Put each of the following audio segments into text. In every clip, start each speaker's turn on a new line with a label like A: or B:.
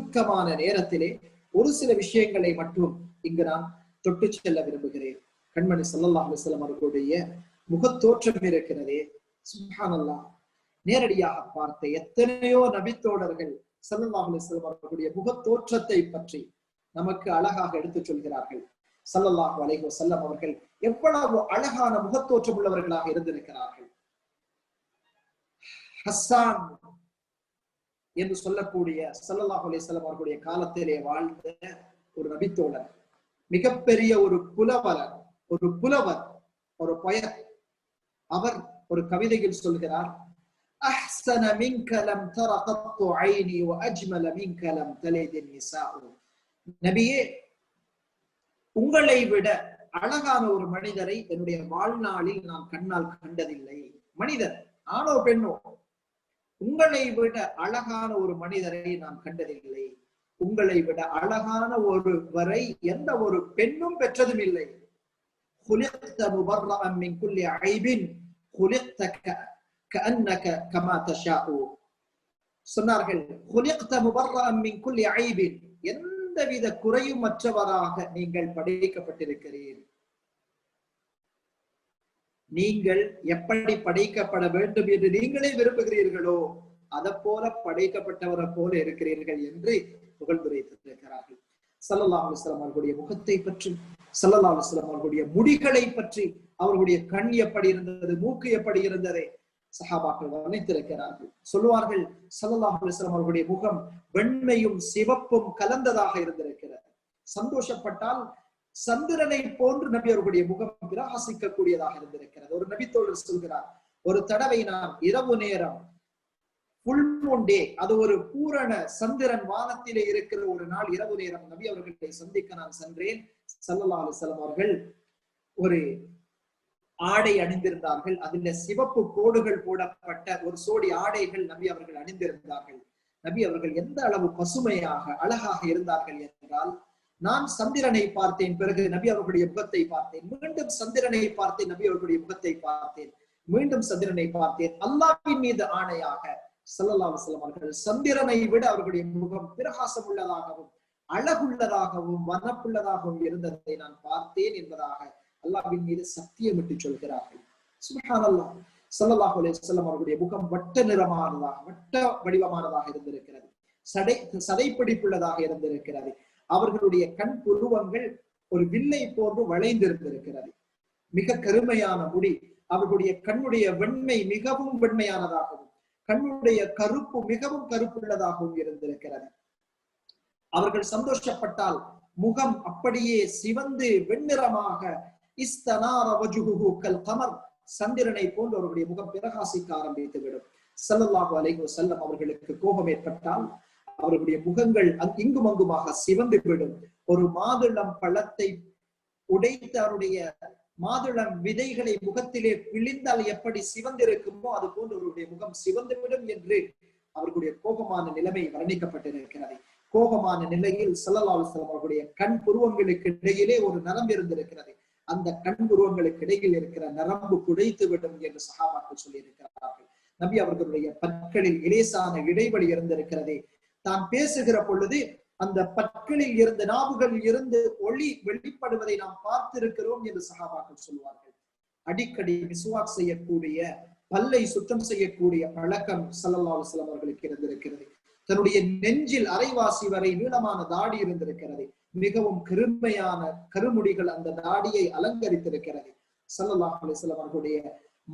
A: சுருக்கமான நேரத்திலே ஒரு சில விஷயங்களை மட்டும் இங்கு நான் தொட்டு செல்ல விரும்புகிறேன். கண்மணி ஸல்லல்லாஹு அலைஹி வஸல்லம் அவர்களுடைய முகத்தோற்றம் இருக்கிறதே, சுப்ஹானல்லாஹ், நேரடியாக பார்த்த எத்தனையோ நபித்தோழர்கள் ஸல்லல்லாஹு அலைஹி வஸல்லம் அவர்களுடைய முகத்தோற்றத்தை பற்றி நமக்கு அழகாக எடுத்துச் சொல்கிறார்கள். ஸல்லல்லாஹு அலைஹி வஸல்லம் அவர்கள் எவ்வளவு அழகான முகத்தோற்றம் உள்ளவர்களாக இருந்திருக்கிறார்கள். ஹஸ்ஸான் என்று சொல்லக்கூடிய ஸல்லல்லாஹு அலைஹி வஸல்லம் அவர்களுடைய காலத்திலே வாழ்ந்த ஒரு நபித்தோழர், மிகப்பெரிய ஒரு புலவர், ஒரு பொயர். அவர் ஒரு கவிதையில் சொல்கிறார், அஹ்ஸன மின்க லம் தர கத்து ஐனி வ அஜ்மல மின்க லம் தலிதின் நிசாஉ. நபியே, உங்களை விட அழகான ஒரு மனிதரை என்னுடைய வாழ்நாளில் நான் கண்ணால் கண்டதில்லை. மனிதர் ஆணோ பெண்ணோ, உங்களை விட அழகான ஒரு மனிதரை நான் கண்டதில்லை. உங்களை விட அழகான ஒருவரை எந்த ஒரு பெண்ணும் பெற்றதும் இல்லை. خُلِقْتَ مُبَرَّأً مِنْ كُلِّ عَيْبٍ خُلِقْتَ كَأَنَّكَ كَمَا تَشَاءُ. சொன்னார்கள், خُلِقْتَ مُبَرَّأً مِنْ كُلِّ عَيْبٍ, எந்தவித குறையும் மற்றவராக நீங்கள் படைக்கப்பட்டிருக்கிறீர்கள். நீங்கள் எப்படி படைக்கப்பட வேண்டும் என்று நீங்களே விரும்புகிறீர்களோ அதை போல படைக்கப்பட்டவரை போல இருக்கிறீர்கள் என்று புகழ்ந்துரைத்திருக்கிறார்கள். ஸல்லல்லாஹு அலைஹி வஸல்லம் அவர்களுடைய முகத்தை பற்றி, ஸல்லல்லாஹு அலைஹி வஸல்லம் அவர்களுடைய முடிகளை பற்றி, அவர்களுடைய கண் எப்படி இருந்தது, மூக்கு எப்படி இருந்தது, சஹாபாக்கள் வர்ணித்திருக்கிறார்கள். சொல்லுவார்கள், ஸல்லல்லாஹு அலைஹி வஸல்லம் அவர்களுடைய முகம் வெண்மையும் சிவப்பும் கலந்ததாக இருந்திருக்கிறது. சந்தோஷப்பட்டால் சந்திரனை போன்று நபி அவர்களுடைய முகம் பிரகாசிக்க கூடியதாக இருந்திருக்கிறது. ஒரு நபித்தோழர் சொல்கிறார், ஒரு தடவை நான் இரவு நேரம், ஃபுல் மூன் டே, அது ஒரு பூரண சந்திரன் வானத்திலே இருக்கிற ஒரு நாள் இரவு நேரம் நபி அவர்களை சந்திக்க நான் சென்றேன். ஸல்லல்லாஹு அலைஹி வஸல்லம் அவர்கள் ஒரு ஆடை அணிந்திருந்தார்கள். அதில் சிவப்பு கோடுகள் போடப்பட்ட ஒரு சோடி ஆடைகள் நபி அவர்கள் அணிந்திருந்தார்கள். நபி அவர்கள் எந்த அளவு பசுமையாக அழகாக இருந்தார்கள் என்றால், நான் சந்திரனை பார்த்தேன், பிறகு நபி அவர்களுடைய முகத்தை பார்த்தேன், மீண்டும் சந்திரனை பார்த்தேன், நபி அவர்களுடைய முகத்தை பார்த்தேன், மீண்டும் சந்திரனை பார்த்தேன். அல்லாஹ்வின் மீது ஆணையாக ஸல்லல்லாஹு அலைஹி வஸல்லம் அவர்கள் சந்திரனை விட அவர்களுடைய முகம் பிரகாசம் உள்ளதாகவும் அழகுள்ளதாகவும் வனப்புள்ளதாகவும் இருந்ததை நான் பார்த்தேன் என்பதாக அல்லாஹ்வின் மீது சத்தியமிட்டு சொல்கிறார்கள். சுப்ஹானல்லாஹ். ஸல்லல்லாஹு அலைஹி வஸல்லம் அவர்களுடைய முகம் வட்ட நிறமானதாக, வட்ட வடிவமானதாக இருந்திருக்கிறது. சதைப்பிடிப்புள்ளதாக இருந்திருக்கிறது. அவர்களுடைய கண் புருவங்கள் ஒரு வில்லை போன்று வளைந்திருந்திருக்கிறது. மிக கருமையான முடி. அவர்களுடைய கண்ணுடைய வெண்மை மிகவும் வெண்மையானதாகவும், கண்ணுடைய கருப்பு மிகவும் கருப்புள்ளதாகவும் இருந்திருக்கிறது. அவர்கள் சந்தோஷப்பட்டால் முகம் அப்படியே சிவந்து வெண்ணிறமாக, இஸ்தனார வஜ்ஹுஹு கல் கமர், சந்திரனை போன்று அவர்களுடைய முகம் பிரகாசிக்க ஆரம்பித்து விடும். ஸல்லல்லாஹு அலைஹி வஸல்லம் அவர்களுக்கு கோபம் ஏற்பட்டால் அவர்களுடைய முகங்கள் இங்கும் அங்குமாக சிவந்து விடும். ஒரு மாதுளம் பழத்தை உடைத்து அவருடைய மாதுளம் விதைகளை முகத்திலே பிழிந்தால் எப்படி சிவந்திருக்குமோ அது போன்று அவருடைய முகம் சிவந்துவிடும் என்று அவர்களுடைய கோபமான நிலைமை வர்ணிக்கப்பட்டிருக்கிறது. கோபமான நிலையில் ஸல்லல்லாஹு அலைஹி வஸல்லம் அவர்களுடைய கண் புருவங்களுக்கு இடையிலே ஒரு நரம்பு இருந்திருக்கிறது. அந்த கண் புருவங்களுக்கு இடையில் இருக்கிற நரம்பு குடைத்து விடும் என்று சஹாபாக்கள் சொல்லி இருக்கிறார்கள். நபி அவர்களுடைய பற்களில் இலேசான இடைவெளி இருந்திருக்கிறதே. தான் பேசுகிற பொழுது அந்த பற்களில் இருந்து, நாவுகளில் இருந்து ஒளி வெளிப்படுவதை நாம் பார்த்திருக்கிறோம் என்று சஹாபாக்கள் சொல்வார்கள். அடிக்கடி மிஸ்வாக் செய்யக்கூடிய, பல்லை சுத்தம் செய்யக்கூடிய பழக்கம் ஸல்லல்லாஹு அலைஹி வஸல்லம் அவர்களுக்கு இருந்திருக்கிறது. தன்னுடைய நெஞ்சில் அரைவாசி வரை நீளமான தாடி இருந்திருக்கிறது. மிகவும் கருமையான கருமுடிகள் அந்த தாடியை அலங்கரித்திருக்கிறது. ஸல்லல்லாஹு அலைஹி வஸல்லம் அவர்களுடைய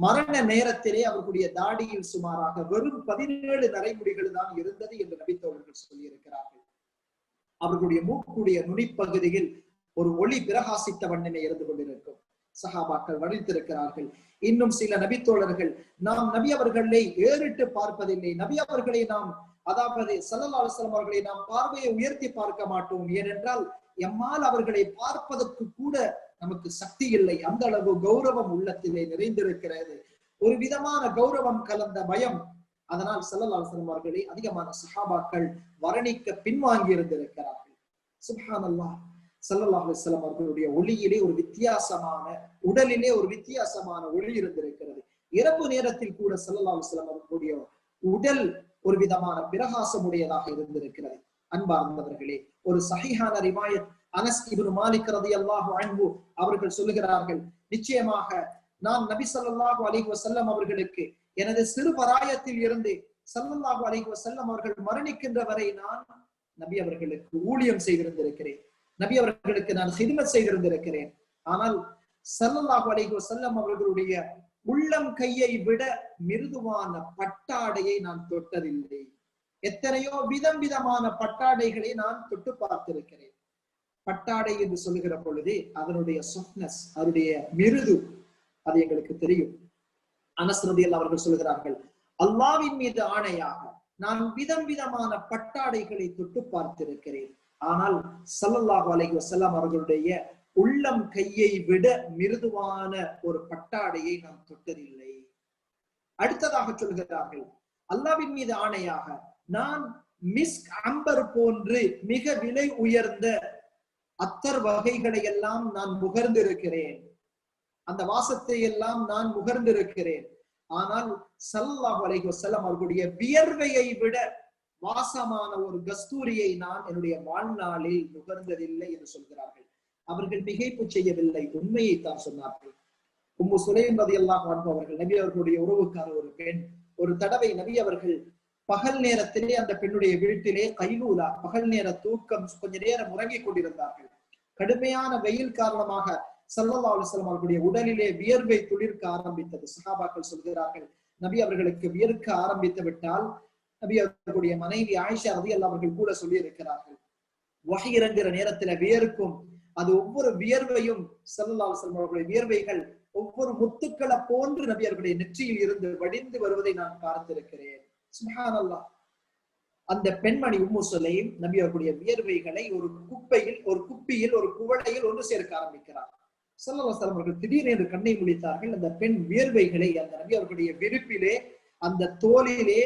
A: மரண நேரத்திலே அவர்களுடைய தாடியில் சுமாராக வெறும் 17 நரைமுடிகள் தான் இருந்தது என்று நபித்தோழர்கள் சொல்லியிருக்கிறார்கள். அவர்களுடைய மூக்குடைய நுனிப்பகுதியில் ஒரு ஒளி பிரகாசித்த வண்ணமே இருந்து கொண்டிருக்கும். சஹாபாக்கள் வர்ணித்திருக்கிறார்கள். இன்னும் சில நபித்தோழர்கள், நாம் நபி அவர்களை ஏறிட்டு பார்ப்பதில்லை, நபி அவர்களை நாம், அதாவது ஸல்லல்லாஹு அலைஹி வஸல்லம் அவர்களை நாம் பார்வையை உயர்த்தி பார்க்க மாட்டோம், ஏனென்றால் எம்மால் அவர்களை பார்ப்பதற்கு கூட நமக்கு சக்தி இல்லை. அந்த அளவு கௌரவம் உள்ளத்திலே நிறைந்திருக்கிறது. ஒரு விதமான கௌரவம் கலந்த பயம். அதனால் ஸல்லல்லாஹு அலைஹி வஸல்லம் அவர்களை அதிகமான சஹாபாக்கள் வர்ணிக்க பின்வாங்கி இருந்திருக்கிறார்கள். சுப்ஹானல்லாஹ். ஸல்லல்லாஹு அலைஹி வஸல்லம் அவர்களுடைய ஒளியிலே ஒரு வித்தியாசமான, உடலிலே ஒரு வித்தியாசமான ஒளி இருந்திருக்கிறது. இரவு நேரத்தில் கூட ஸல்லல்லாஹு அலைஹி வஸல்லம் அவர்களுடைய உடல் ஒரு விதமான பிரகாசம் உடையதாக இருந்திருக்கிறது. அன்பார்ந்தவர்களே, ஒரு சஹீஹான ரிவாயத் அனஸ் இப்னு மாலிக் ரலியல்லாஹு அன்ஹு அவர்கள் சொல்லுகிறார்கள், நிச்சயமாக நான் நபி ஸல்லல்லாஹு அலைஹி வஸல்லம் அவர்களுக்கு எனது சிறு பராயத்தில் இருந்து ஸல்லல்லாஹு அலைஹி வஸல்லம் அவர்கள் மரணிக்கின்ற வரை நான் நபி அவர்களுக்கு ஊழியம் செய்திருந்திருக்கிறேன், நபி அவர்களுக்கு நான் ஹித்மத் செய்திருந்திருக்கிறேன். ஆனால் ஸல்லல்லாஹு அலைஹி வஸல்லம் அவர்களுடைய உள்ளம் கையை விட மிருதுவான பட்டாடையை நான் தொட்டதில்லை. எத்தனையோ விதம் விதமான பட்டாடைகளை நான் தொட்டு பார்த்திருக்கிறேன். பட்டாடை என்று சொல்லுகிற பொழுது அதனுடைய சாஃப்ட்னஸ், அதனுடைய மிருது, அது எங்களுக்கு தெரியும். அனஸ் ரலியல்லாஹு அவர்கள் சொல்கிறார்கள், அல்லாஹ்வின் மீது ஆணையாக நான் விதம் விதமான பட்டாடைகளை தொட்டு பார்த்திருக்கிறேன். ஆனால் ஸல்லல்லாஹு அலைஹி வஸல்லம் அவர்களுடைய உள்ளம் கையை விட மிருதுவான ஒரு பட்டாடையை நான் தொட்டதில்லை. அடுத்ததாக சொல்கிறார்கள், அல்லாஹ்வின் மீது ஆணையாக நான் மிஸ்க் அம்பர் போன்று மிக விலை உயர்ந்த அத்தர் வகைகளை எல்லாம் நான் முகர்ந்திருக்கிறேன், அந்த வாசத்தை எல்லாம் நான் முகர்ந்திருக்கிறேன். ஆனால் ஸல்லல்லாஹு அலைஹி வஸல்லம் அவர்களுடைய வியர்வையை விட வாசமான ஒரு கஸ்தூரியை நான் என்னுடைய வாழ்நாளில் நுகர்ந்ததில்லை என்று சொல்கிறார்கள். அவர்கள் மிகைப்பு செய்யவில்லை, உண்மையை தான் சொன்னார்கள். உம்மு சுலைம் ரலியல்லாஹு அன்ஹா அவர்கள், நபி அவர்களுடைய உறவுக்கான ஒரு பெண், ஒரு தடவை நபி அவர்கள் பகல் நேரத்திலே அந்த பெண்ணுடைய வீட்டிலே கைலூலா, பகல் நேர தூக்கம், கொஞ்ச நேரம் உறங்கிக் கொண்டிருந்தார்கள். கடுமையான வெயில் காரணமாக ஸல்லல்லாஹு அலைஹி வஸல்லம் அவர்களுடைய உடலிலே வியர்வை துளிர்க்க ஆரம்பித்தது. சஹாபாக்கள் சொல்கிறார்கள், நபி அவர்களுக்கு வியர்க்க ஆரம்பித்து விட்டால் நபி அவர்களுடைய மனைவி ஆயிஷா ரலியல்லாஹு அவர்கள் கூட சொல்லி இருக்கிறார்கள், வஹி இறங்குகிற நேரத்துல வியர்க்கும், அது ஒவ்வொரு வியர்வையும் ஸல்லல்லாஹு அலைஹி வஸல்லம் அவர்களுடைய வியர்வைகள் ஒவ்வொரு முத்துக்களை போன்று நபி அவர்களுடைய நெற்றியில் இருந்து வடிந்து வருவதை நான் பார்த்திருக்கிறேன். சுப்ஹானல்லாஹ். அந்த பெண்மணி உம்மு சுலைம் நபி அவர்களுடைய வியர்வைகளை ஒரு குப்பியில் ஒரு குவளையில் ஒன்று சேர்க்க ஆரம்பிக்கிறார். ஸல்லல்லாஹு அலைஹி வஸல்லம் அவர்கள் திடீரென்று கண்ணை முழித்தார்கள். அந்த பெண் வியர்வைகளை அந்த நபி அவர்களுடைய விரிப்பிலே, அந்த தோலிலே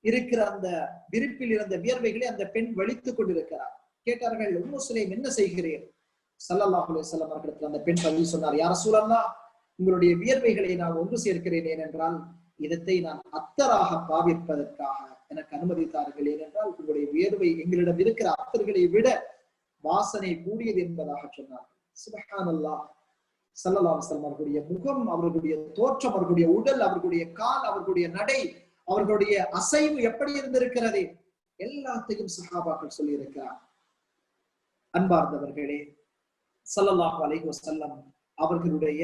A: இருக்கிற அந்த விரிப்பில் இருந்த வியர்வைகளை அந்த பெண் வலித்துக் கொண்டிருக்கிறார். கேட்டார்கள், உம்மு சுலைம் என்ன செய்கிறீர்? ஸல்லல்லாஹு அலைஹி வஸல்லம் அவர்கள் அந்த பெண் பதில் சொன்னார், யா ரசூலல்லாஹ், உங்களுடைய வியர்வைகளை நான் ஒன்று சேர்க்கிறேன், ஏனென்றால் இதத்தை நான் அத்தராக பாவிப்பதற்காக எனக்கு அனுமதித்தார்கள், ஏனென்றால் உங்களுடைய வியர்வை எங்களிடம் இருக்கிற அத்தர்களை விட வாசனை கூடியது என்பதாக சொன்னார்கள். சுப்ஹானல்லாஹ். ஸல்லல்லாஹு அலைஹி வஸல்லம் அவர்களுடைய முகம், அவர்களுடைய தோற்றம், அவர்களுடைய உடல், அவர்களுடைய கால், அவர்களுடைய நடை, அவர்களுடைய அசைவு எப்படி இருந்திருக்கிறது, எல்லாத்தையும் சஹாபாக்கள் சொல்லி இருக்கிறார். அன்பார்ந்தவர்களே, ஸல்லல்லாஹு அலைஹி வஸல்லம் அவர்களுடைய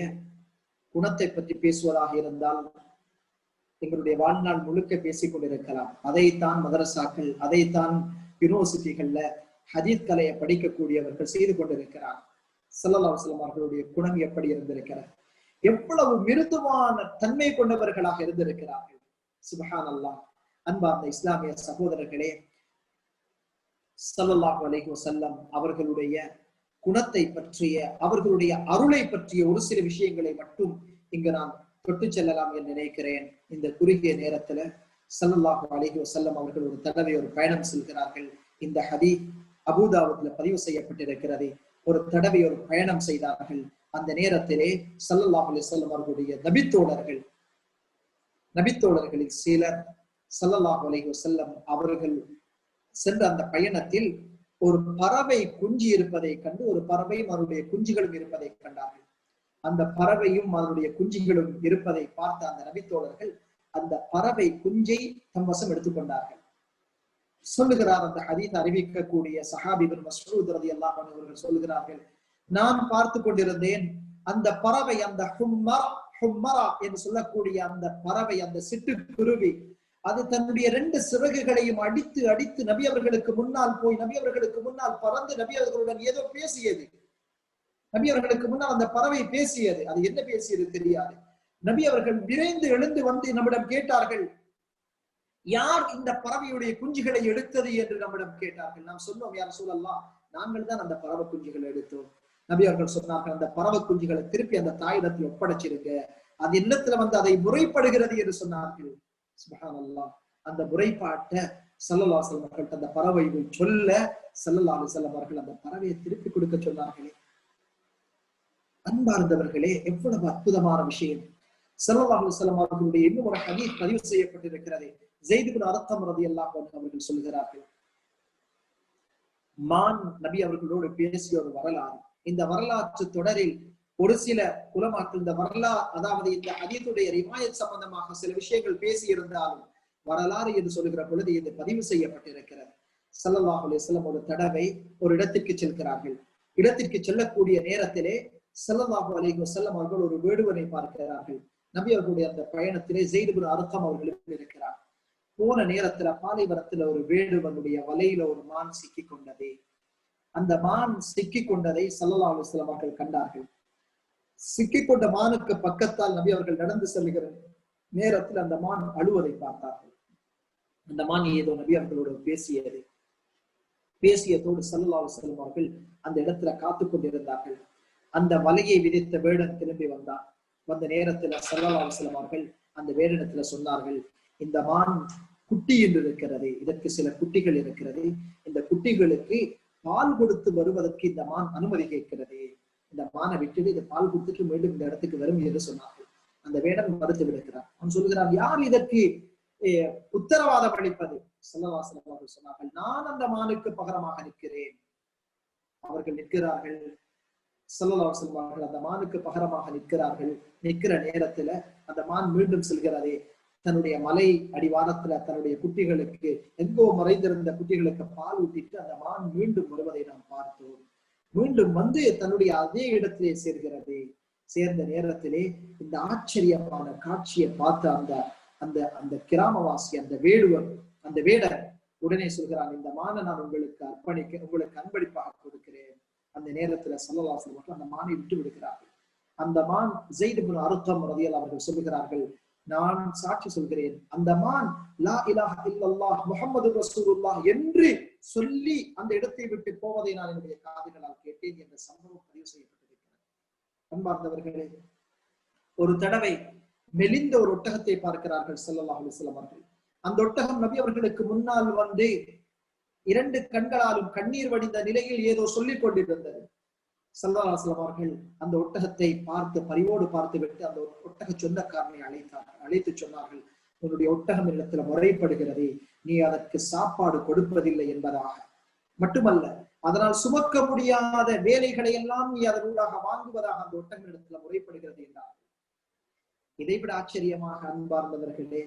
A: குணத்தை பற்றி பேசுவதாக இருந்தால் எங்களுடைய வாழ்நாள் முழுக்க பேசிக் கொண்டிருக்கலாம். அதைத்தான் மதரசாக்கள், அதைத்தான் யூனிவர்சிட்டிகள்ல ஹதீஸ் கலையை படிக்கக்கூடியவர்கள் செய்து கொண்டிருக்கிறார். ஸல்லல்லாஹு அலைஹி வஸல்லம் அவர்களுடைய குணம் எப்படி இருந்திருக்கிறார், எவ்வளவு மிருதுவான தன்மை கொண்டவர்களாக இருந்திருக்கிறார்கள். சுப்ஹானல்லாஹ். அன்பார்ந்த இஸ்லாமிய சகோதரர்களே, ஸல்லல்லாஹு அலைஹி வஸல்லம் அவர்களுடைய குணத்தை பற்றிய, அவர்களுடைய அருளை பற்றிய ஒரு சில விஷயங்களை மட்டும் இங்கு நான் தொட்டு செல்லலாம் என்று நினைக்கிறேன். இந்த குறுகிய நேரத்துல ஸல்லல்லாஹு அலைஹி வஸல்லம் அவர்கள் ஒரு தடவை ஒரு பயணம் செல்கிறார்கள். இந்த ஹதீஸ் அபூதாவுத்ல பதிவு செய்யப்பட்டிருக்கிறது. ஒரு தடவை ஒரு பயணம் செய்தார்கள். அந்த நேரத்திலே ஸல்லல்லாஹு அலைஹி வஸல்லம் அவர்களுடைய நபித்தோழர்களில் சிலர் ஸல்லல்லாஹு அலைஹி வஸல்லம் அவர்கள் சென்ற அந்த பயணத்தில் ஒரு பறவை குஞ்சு இருப்பதை கண்டு, ஒரு பறவையும் அதனுடைய குஞ்சுகளும் இருப்பதை கண்டார்கள். அந்த பறவையும் அதனுடைய குஞ்சுகளும் இருப்பதை பார்த்த அந்த நபித்தோழர்கள் அந்த பறவை குஞ்சை தம் வசம் எடுத்துக்கொண்டார்கள். சொல்லுகிறார் அந்த ஹதீஸ் அறிவிக்கக்கூடிய சஹாபி இப்னு மஸ்ஊத் ரலியல்லாஹு அன்ஹு அவர்கள் சொல்லுகிறார்கள், நான் பார்த்து கொண்டிருந்தேன் அந்த பறவை, அந்த ஹும்மரா என்று சொல்லக்கூடிய அந்த பறவை, அந்த சிட்டுக்குருவி, அது தன்னுடைய 2 சிறகுகளையும் அடித்து அடித்து நபி அவர்களுக்கு முன்னால் போய், நபி அவர்களுக்கு முன்னால் பறந்து நபி அவர்களுடன் ஏதோ பேசியது. நபி அவர்களுக்கு முன்னால் அந்த பறவை பேசியது. அது என்ன பேசியது தெரியாது. நபி அவர்கள் விரைந்து எழுந்து வந்து நம்மிடம் கேட்டார்கள், யார் இந்த பறவையுடைய குஞ்சுகளை எடுத்தது என்று நம்மிடம் கேட்டார்கள். நாம் சொன்னோம், யா ரசூலல்லாஹ், நாங்கள் தான் அந்த பறவை குஞ்சுகளை எடுத்தோம். நபி அவர்கள் சொன்னார்கள், அந்த பறவை குஞ்சுகளை திருப்பி அந்த தாயிடத்தில் ஒப்படைச்சிருங்க, அது இல்லத்துல வந்து அதை முறைப்படுகிறது என்று சொன்னார்கள். சுப்ஹானல்லாஹ். அந்த முறைப்பாட்டை ஸல்லல்லாஹு அலைஹி வஸல்லம் அவர்கள் அந்த பறவையை சொல்ல ஸல்லல்லாஹு அலைஹி வஸல்லம் அவர்கள் அந்த பறவையை திருப்பி கொடுக்க சொன்னார்களே. அன்பார்ந்தவர்களே, எவ்வளவு அற்புதமான விஷயம். ஸல்லல்லாஹு அலைஹி வஸல்லம் அவர்களுடைய இன்னும் ஒரு ஹதீஸ் பதிவு செய்யப்பட்டிருக்கிறது. ஸைத் இப்னு அர்கம் ரலியல்லாஹு அன்ஹு அவர்கள் சொல்கிறார்கள், மான் நபி அவர்களோடு பேசிய ஒரு வரலாறு. இந்த வரலாற்று தொடரில் ஒரு சில உலமாக்கள் இந்த அதாவது இந்த ஹதீஸுடைய ரிவாயத் சம்பந்தமாக சில விஷயங்கள் பேசி இருந்தாலும் வரலாறு என்று சொல்லுகிற பொழுது இது பதிவு செய்யப்பட்டிருக்கிறது. ஸல்லல்லாஹு அலைஹி வஸல்லம் ஒரு தடவை ஒரு இடத்திற்கு செல்கிறார்கள். இடத்திற்கு செல்லக்கூடிய நேரத்திலே ஸல்லல்லாஹு அலைஹி வஸல்லம் அவர்கள் ஒரு வேடுவனை பார்க்கிறார்கள். நபி அவர்களுடைய அந்த பயணத்திலே ஸைத் இப்னு அர்கம் அவர்களும் இருக்கிறார். போன நேரத்துல பாலைவனத்துல ஒரு வேடுவனுடைய வலையில ஒரு மான் சிக்கி கொண்டது. அந்த மான் சிக்கி கொண்டதை ஸல்லல்லாஹு அலைஹி வஸல்லம் அவர்கள் கண்டார்கள். சிக்கிக் கொண்ட மானுக்கு பக்கத்தால் நபி அவர்கள் நடந்து செல்லுகிற நேரத்தில் அந்த மான் அழுவதை பார்த்தார்கள். அந்த மான் ஏதோ நபி அவர்களோடு பேசியதோடு ஸல்லல்லாஹு அலைஹி வஸல்லம் அவர்கள் அந்த இடத்துல காத்து கொண்டிருந்தார்கள். அந்த வலையை விதித்த வேடன் திரும்பி வந்தான். வந்த நேரத்துல ஸல்லல்லாஹு அலைஹி வஸல்லம் அவர்கள் அந்த வேடனத்துல சொன்னார்கள், இந்த மான் குட்டி என்று இருக்கிறது, இதற்கு சில குட்டிகள் இருக்கிறது, இந்த குட்டிகளுக்கு பால் கொடுத்து வருவதற்கு இந்த மான் அனுமதி கேட்கிறது, இந்த மானை விட்டுட்டு இந்த பால் கொடுத்துட்டு மீண்டும் இந்த இடத்துக்கு வரும் என்று சொன்னார்கள். அந்த வேடன் மறுத்து விடுகிறார். அவன் சொல்லுகிறான், யார் இதற்கு உத்தரவாதம் அளிப்பது? ஸல்லல்லாஹு அலைஹி வஸல்லம் அவர்கள் சொன்னார்கள், நான் அந்த மானுக்கு பகரமாக நிற்கிறேன். அவர்கள் நிற்கிறார்கள். ஸல்லல்லாஹு அலைஹி வஸல்லம் அவர்கள் அந்த மானுக்கு பகரமாக நிற்கிறார்கள். நிற்கிற நேரத்துல அந்த மான் மீண்டும் செல்கிறதே, தன்னுடைய மலை அடிவாரத்துல தன்னுடைய குட்டிகளுக்கு எங்கோ மறைந்திருந்த குட்டிகளுக்கு பால் ஊட்டிட்டு அந்த மான் மீண்டும் வருவதை நாம் பார்த்தோம். மீண்டும் வந்து தன்னுடைய அதே இடத்திலே சேர்கிறது. சேர்ந்த நேரத்திலே இந்த ஆச்சரியமான காட்சியை பார்த்த அந்த அந்த அந்த கிராமவாசி, அந்த வேடுவன், அந்த வேடன் உடனே சொல்கிறான், இந்த மானை நான் உங்களுக்கு அன்பளிப்பாக கொடுக்கிறேன். அந்த நேரத்துல ஸல்லல்லாஹு அலைஹி வஸல்லம் அந்த மானை விட்டு விடுகிறார்கள். அந்த மான் ஸைத் இப்னு அர்கம் ரலியல்லாஹு அவர்கள் சொல்லுகிறார்கள், நான் சாட்சி சொல்கிறேன், அந்த மான் லா இலாஹ இல்லல்லாஹ் முஹம்மது ரசூலுல்லாஹ் என்று சொல்லி அந்த இடத்தை விட்டு போவதை நான் என்னுடைய காதுகளால் கேட்டேன் என்ற சம்பவம் பதிவு செய்யப்பட்டிருக்கிறது. அன்பார்ந்தவர்களே, ஒரு தடவை மெலிந்த ஒரு ஒட்டகத்தை பார்க்கிறார்கள் ஸல்லல்லாஹு அலைஹி வஸல்லம் அவர்கள். அந்த ஒட்டகம் நபி அவர்களுக்கு முன்னால் வந்து 2 கண்களாலும் கண்ணீர் வடிந்த நிலையில் ஏதோ சொல்லிக் கொண்டிருந்தது. ஸல்லல்லாஹு அலைஹி வஸல்லம் அவர்கள் அந்த ஒட்டகத்தை பார்த்து பரிவோடு பார்த்து விட்டு அந்த ஒட்டக சொந்தக்காரனை அழைத்து சொன்னார்கள், உன்னுடைய ஒட்டகம் இடத்துல முறைப்படுகிறது, நீ அதற்கு சாப்பாடு கொடுப்பதில்லை என்பதாக மட்டுமல்ல, அதனால் சுமக்க முடியாத வேலைகளை எல்லாம் நீ அதனூடாக வாங்குவதாக அந்த ஒட்டகம் இடத்துல முறைப்படுகிறது என்றார். இதைவிட ஆச்சரியமாக அன்பார்ந்தவர்களே,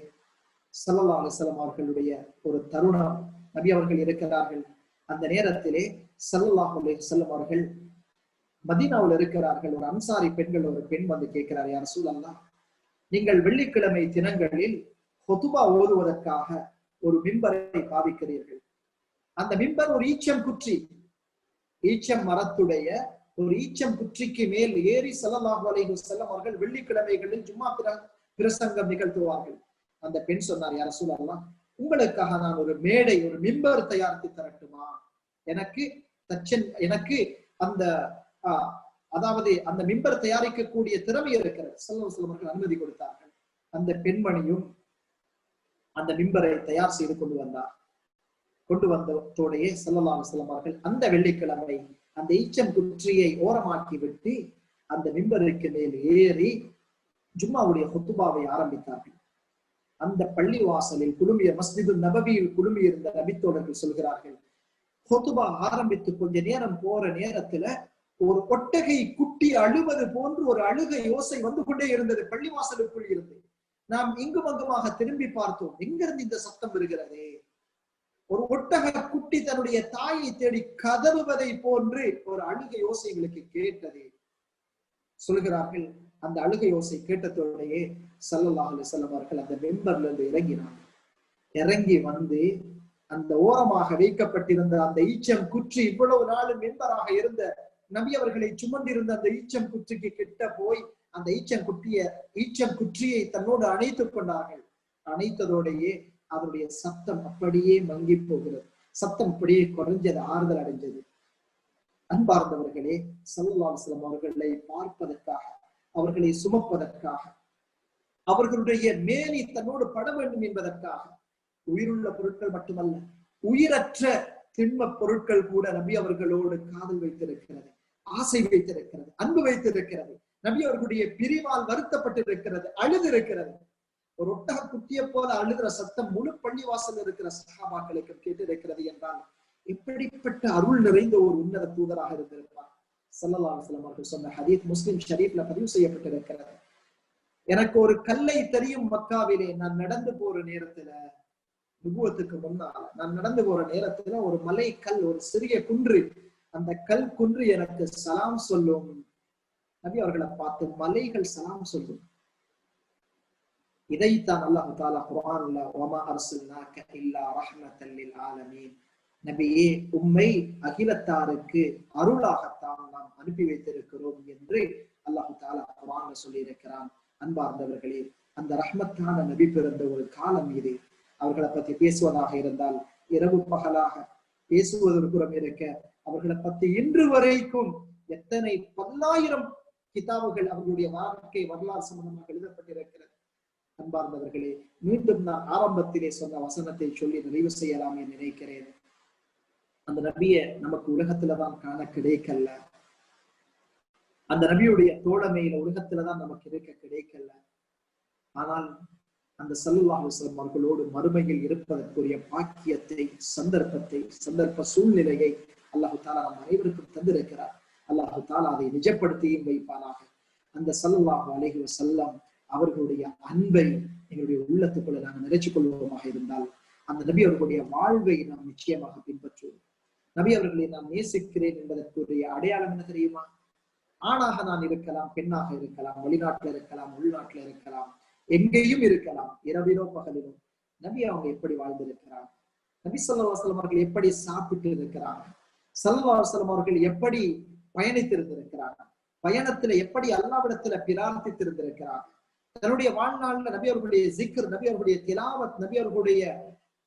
A: ஸல்லல்லாஹு அலைஹி வஸல்லம் அவர்களுடைய ஒரு தருணம், நபி அவர்கள் இருக்கிறார்கள். அந்த நேரத்திலே ஸல்லல்லாஹு அலைஹி வஸல்லம் அவர்கள் மதீனாவில் இருக்கிறார்கள். ஒரு அன்சாரி பெண்கள் ஒரு பெண் வந்து கேட்கிறார், யா ரசூலல்லாஹ், நீங்கள் வெள்ளிக்கிழமை தினங்களில் ஹுதுபா ஓதுவதற்காக ஒரு மிம்பரை பாவிக்கிறீர்கள். அந்த மிம்பர் ஒரு ஈச்சம் மரத்துடைய ஒரு ஈச்சம் குற்றிக்கு மேல் ஏறி ஸல்லல்லாஹு அலைஹி வஸல்லம் அவர்கள் வெள்ளிக்கிழமைகளில் ஜும்மா பிரசங்கம் நிகழ்த்துவார்கள். அந்த பெண் சொன்னார், யா ரசூலல்லாஹ், உங்களுக்காக நான் ஒரு மேடை, ஒரு மிம்பர் தயாரித்து தரட்டுமா? எனக்கு அந்த அதாவது அந்த மிம்பர் தயாரிக்கக்கூடிய திறமை இருக்கிறது. ஸல்லல்லாஹு அலைஹி வஸல்லம் அவர்கள் அனுமதி கொடுத்தார்கள். அந்த பெண்மணியும் அந்த மிம்பரை தயார் செய்து கொண்டு வந்ததோடையே ஸல்லல்லாஹு அலைஹி வஸல்லம் அவர்கள் அந்த வெள்ளிக்கிழமை அந்த ஈச்சம் குற்றியை ஓரமாக்கி விட்டு அந்த மிம்பருக்கு மேல் ஏறி ஜும்மாவுடைய ஹுத்துபாவை ஆரம்பித்தார்கள். அந்த பள்ளி வாசலில் குழுமிய மஸ்ஜிது நபவியில் குழுமியிருந்த நபித்தோழர்கள் சொல்கிறார்கள், ஹுத்துபா ஆரம்பித்து கொஞ்ச நேரம் போற நேரத்துல ஒரு ஒட்டகை குட்டி அழுவது போன்று ஒரு அழுகை ஓசை வந்து கொண்டே இருந்தது பள்ளிவாசலுக்குள் இருந்து. நாம் இங்கும் அங்குமாக திரும்பி பார்த்தோம், எங்கிருந்து இந்த சத்தம் வருகிறது? ஒரு ஒட்டக குட்டி தன்னுடைய தாயை தேடி கதறுவதை போன்று ஒரு அழுகை ஓசை எங்களுக்கு கேட்டது. சொல்கிறார்கள், அந்த அழுகை ஓசை கேட்டதோடையே ஸல்லல்லாஹு அலைஹி வஸல்லம் அவர்கள் அந்த மெம்பர்ல இருந்து இறங்கினார்கள். இறங்கி வந்து அந்த ஓரமாக வைக்கப்பட்டிருந்த அந்த ஈச்சம் குற்றி, இவ்வளவு நாளும் மெம்பராக இருந்த நபி அவர்களை சுமந்திருந்த அந்த ஈச்சம் குற்றிக்கு கிட்ட போய் அந்த ஈச்சம் குற்றியை தன்னோடு அணைத்துக் கொண்டார்கள். அணைத்ததோடையே அவருடைய சத்தம் அப்படியே மங்கி போகிறது. சத்தம் அப்படியே குறைஞ்சது, ஆறுதல் அடைஞ்சது. அன்பார்ந்தவர்களே, ஸல்லல்லாஹு அலைஹி வஸல்லம் அவர்களை பார்ப்பதற்காக, அவர்களை சுமப்பதற்காக, அவர்களுடைய மேனி தன்னோடு பட வேண்டும் என்பதற்காக உயிருள்ள பொருட்கள் மட்டுமல்ல, உயிரற்ற திண்ம பொருட்கள் கூட நபி அவர்களோடு காதல் வைத்திருக்கிறது, ஆசை வைத்திருக்கிறது, அன்பு வைத்திருக்கிறது. நபி அவர்களுடைய பிரிவால் வருத்தப்பட்டிருக்கிறது, அழுது இருக்கிறது. ஒரு ஒட்டக குட்டிய போல அழுகிற சத்தம் முழு பள்ளிவாசல் இருக்கிற சஹாபாக்களுக்கு கேட்டிருக்கிறது என்றால் எப்படிப்பட்ட அருள் நிறைந்த ஒரு உன்னத தூதராக இருந்திருப்பார். ஸல்லல்லாஹு அலைஹி வஸல்லம் அவர்கள் சொன்ன ஹதீஸ் முஸ்லிம் ஷரீஃப்ல பதிவு செய்யப்பட்டிருக்கிறது. எனக்கு ஒரு கல்லை தெரியும், மக்காவிலே நான் நடந்து போற நேரத்துல, நுபுவத்துக்கு முன்னால நான் நடந்து போற நேரத்துல ஒரு மலை கல், ஒரு சிறிய குன்று, அந்த கல் குன்று எனக்கு சலாம் சொல்லும். நபி அவர்களை பார்த்து மலைகள் சலாம் சொல்லும். இதைத்தான் அல்லாஹ் தஆலா குர்ஆன்ல வமா அர்ஸல்னாக இல்லா ரஹ்மத்தல் லில் ஆலமீன், நபியே உம்மை அகிலத்தாருக்கு அருளாகத்தான் நாம் அனுப்பி வைத்திருக்கிறோம் என்று அல்லாஹ் தஆலா குர்ஆன்ல சொல்லி இருக்கிறான். அன்பார்ந்தவர்களே, அந்த ரஹ்மத்தான நபி பிறந்த ஒரு காலம் இது. அவர்களை பத்தி பேசுவதாக இருந்தால் இரவு பகலாக பேசுவது ஒரு புறம் இருக்க, அவர்களை பத்தி இன்று வரைக்கும் எத்தனை பல்லாயிரம் கிதாபுகள் அவர்களுடைய வாழ்க்கை வரலாறு சம்பந்தமாக எழுதப்பட்டிருக்கிறது. அன்பார்ந்தவர்களே, மீண்டும் நான் ஆரம்பத்திலே சொன்ன வசனத்தை சொல்லி நிறைவு செய்யலாம் என்று நினைக்கிறேன். அந்த நபியை நமக்கு உலகத்துலதான் காண கிடைக்கல. அந்த நபியுடைய தோழமையில உலகத்துலதான் நமக்கு இருக்க கிடைக்கல. ஆனால் அந்த ஸல்லல்லாஹு அலைஹி வஸல்லம் அவர்களோடு மறுமையில் இருப்பதற்குரிய பாக்கியத்தை, சந்தர்ப்ப சூழ்நிலையை அல்லாஹு தஆலா நம் அனைவருக்கும் தந்திருக்கிறார். அல்லாஹு தஆலா அதை நிஜப்படுத்தியும் வைப்பானாக. அந்த ஸல்லல்லாஹு அலைஹி வஸல்லம் அவர்களுடைய அன்பை எங்களுடைய உள்ளத்துக்குள்ள நாங்கள் நிறைச்சு கொள்வோமாக இருந்தால், அந்த நபி அவர்களுடைய வாழ்வை நாம் நிச்சயமாக பின்பற்றுவோம். நபி அவர்களை நான் நேசிக்கிறேன் என்பதற்குரிய அடையாளம் என்ன தெரியுமா? ஆணாக நான் இருக்கலாம், பெண்ணாக இருக்கலாம், வெளிநாட்டுல இருக்கலாம், உள்நாட்டுல இருக்கலாம், எங்கேயும் இருக்கலாம், இரவிலோ பகலிலோ, நபி அவங்க எப்படி வாழ்ந்திருக்கிறாங்க, நபி ஸல்லல்லாஹு அலைஹி வஸல்லம் அவர்கள் எப்படி சாப்பிட்டு இருக்கிறாங்க, ஸல்லல்லாஹு அலைஹி வஸல்லம் அவர்கள் எப்படி பயணித்திருந்திருக்கிறாங்க, பயணத்துல எப்படி அல்லாஹ்விடத்துல பிரார்த்தித்திருந்திருக்கிறாங்க, தன்னுடைய வாழ்நாள்ல நபி அவர்களுடைய ஜிக்ர், நபி அவர்களுடைய திலாவத், நபி அவர்களுடைய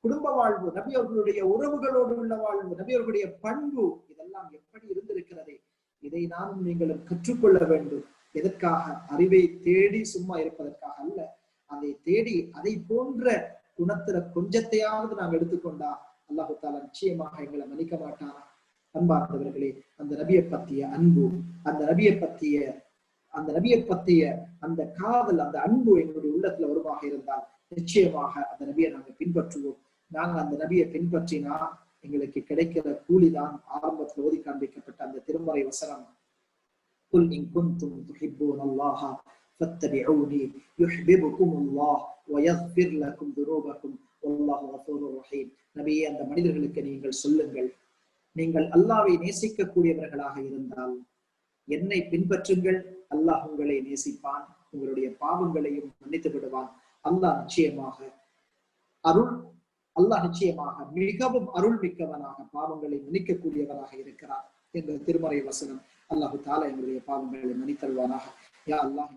A: குடும்ப வாழ்வு, நபி அவர்களுடைய உறவுகளோடு உள்ள வாழ்வு, நபி அவர்களுடைய பண்பு, இதெல்லாம் எப்படி இருந்திருக்கிறது. இதை நானும் நீங்களும் கற்றுக்கொள்ள வேண்டும். எதற்காக? அறிவை தேடி சும்மா இருப்பதற்காக அல்ல. அதை தேடி அதை போன்ற குணத்துல கொஞ்சத்தையாவது நாங்கள் எடுத்துக்கொண்டா அல்லாஹு தஆலா நிச்சயமாக எங்களை மன்னிக்க மாட்டானா? அன்பார்ந்தவர்களே, அந்த நபியை பற்றிய அன்பு, அந்த நபியை பற்றிய அந்த காதல், அந்த அன்பு எங்களுடைய உள்ளத்துல வருமாக இருந்தால் நிச்சயமாக அந்த நபியை நாங்கள் பின்பற்றுவோம். நாங்கள் அந்த நபியை பின்பற்றினா எங்களுக்கு கிடைக்கிற கூலிதான் ஆரம்பத்தில் ஓதி காண்பிக்கப்பட்ட அந்த திருமறை வசனம், குல் இன் குன்தும் துஹிப்பூனல்லாஹ ஃபத்தபிஊனி யுஹ்பிபுகுமுல்லாஹ் வ யக்ஃபிர் லகும் துனூபகும் வல்லாஹு கஃபூருர் ரஹீம். நபியே, அந்த மனிதர்களுக்கு நீங்கள் சொல்லுங்கள், நீங்கள் அல்லாஹ்வை நேசிக்கக்கூடியவர்களாக இருந்தால் என்னை பின்பற்றுங்கள், அல்லாஹ் உங்களை நேசிப்பான், உங்களுடைய பாவங்களையும் மன்னித்து விடுவான். அல்லாஹ் நிச்சயமாக மிகவும் அருள் மிக்கவனாக, பாவங்களை மன்னிக்கக்கூடியவனாக இருக்கிறார் என்ற திருமறை வசனம். அல்லாஹு தஆலா எங்களுடைய பாவங்களை மன்னித்தல்வானாக. யா அல்லாஹ்